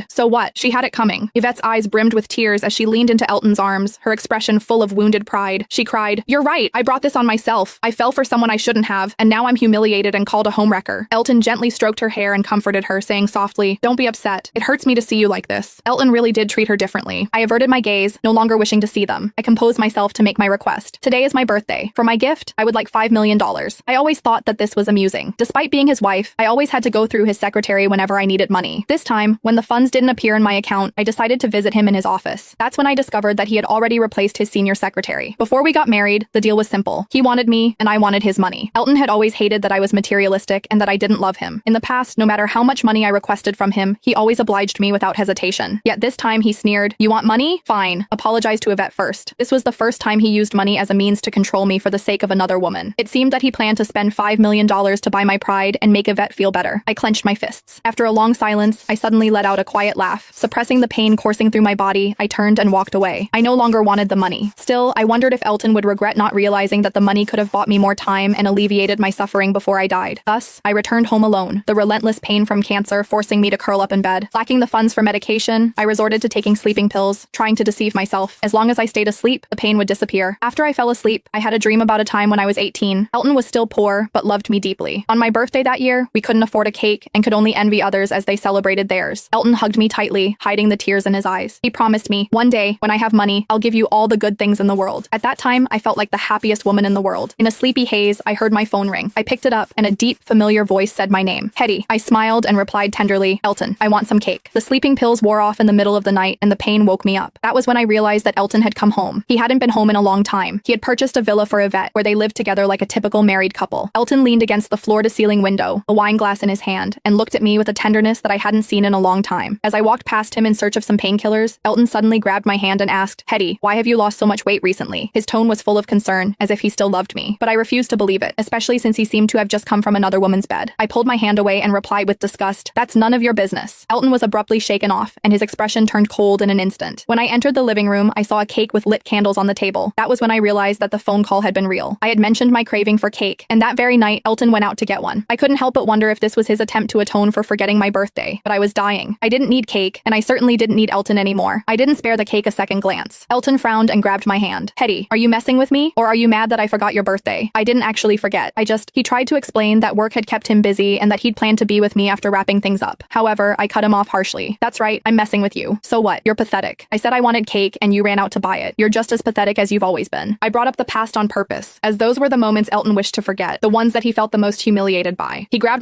So what? She had it coming. Yvette's eyes brimmed with tears as she leaned into Elton's arms, her expression full of wounded pride. She cried, "You're right. I brought this on myself. I fell for someone I shouldn't have, and now I'm humiliated and called a homewrecker." Elton gently stroked her hair and comforted her, saying softly, "Don't be upset. It hurts me to see you like this." Elton really did treat her differently. I averted my gaze, no longer wishing to see them. I composed myself to make my request. "Today is my birthday. For my gift, I would like $5 million. I always thought that this was amusing. Despite being his wife, I always had to go through his secretary whenever I needed money. This time, when the funds didn't appear in my account, I decided to visit him in his office. That's when I discovered that he had already replaced his senior secretary. Before we got married, the deal was simple. He wanted me, and I wanted his money. Elton had always hated that I was materialistic and that I didn't love him. In the past, no matter how much money I requested from him, he always obliged me without hesitation. Yet this time he sneered, "You want money? Fine. Apologize to Yvette first." This was the first time he used money as a means to control me for the sake of another woman. It seemed that he planned to spend $5 million to buy my pride and make Yvette feel better. I clenched my fists. After a long silence, I suddenly let out a quiet laugh. Suppressing the pain coursing through my body, I turned and walked away. I no longer wanted the money. Still, I wondered if Elton would regret not realizing that the money could have bought me more time and alleviated my suffering before I died. Thus, I returned home alone, the relentless pain from cancer forcing me to curl up in bed. Lacking the funds for medication, I resorted to taking sleeping pills, trying to deceive myself. As long as I stayed asleep, the pain would disappear. After I fell asleep, I had a dream about a time when I was 18. Elton was still poor, but loved me deeply. On my birthday that year, we couldn't afford a cake and could only envy others as they celebrated theirs. Elton hugged me tightly, hiding the tears in his eyes. He promised me, "One day, when I have money, I'll give you all the good things in the world." At that time, I felt like the happiest woman in the world. In a sleepy haze, I heard my phone ring. I picked it up, and a deep, familiar voice said my name. "Hetty." I smiled and replied tenderly, "Elton, I want some cake." The sleeping pills wore off in the middle of the night, and the pain woke me up. That was when I realized that Elton had come home. He hadn't been home in a long time. He had purchased a villa for Yvette, where they lived together like a typical married couple. Elton leaned against the floor-to-ceiling window, a wine glass in his hand, and looked at me with a tenderness that I hadn't seen in a long time. As I walked past him in search of some painkillers, Elton suddenly grabbed my hand and asked, "Hetty, why have you lost so much weight recently?" His tone was full of concern, as if he still loved me. But I refused to believe it, especially since he seemed to have just come from another woman's bed. I pulled my hand away and replied with disgust, "That's none of your business." Elton was abruptly shaken off, and his expression turned cold in an instant. When I entered the living room, I saw a cake with lit candles on the table. That was when I realized that the phone call had been real. I had mentioned my craving for cake, and that very night, Elton went out to get one. I couldn't help but wonder if this was his attempt to atone for forgetting my birthday, but I was dying. I didn't need cake, and I certainly didn't need Elton anymore. I didn't spare the cake a second glance. Elton frowned and grabbed my hand. "Hetty, are you messing with me? Or are you mad that I forgot your birthday?" "I didn't actually forget. He tried to explain that work had kept him busy and that he'd planned to be with me after wrapping things up. However, I cut him off harshly. "That's right, I'm messing with you. So what? You're pathetic. I said I wanted cake and you ran out to buy it. You're just as pathetic as you've always been." I brought up the past on purpose, as those were the moments Elton wished to forget, the ones that he felt the most humiliated by. He grabbed my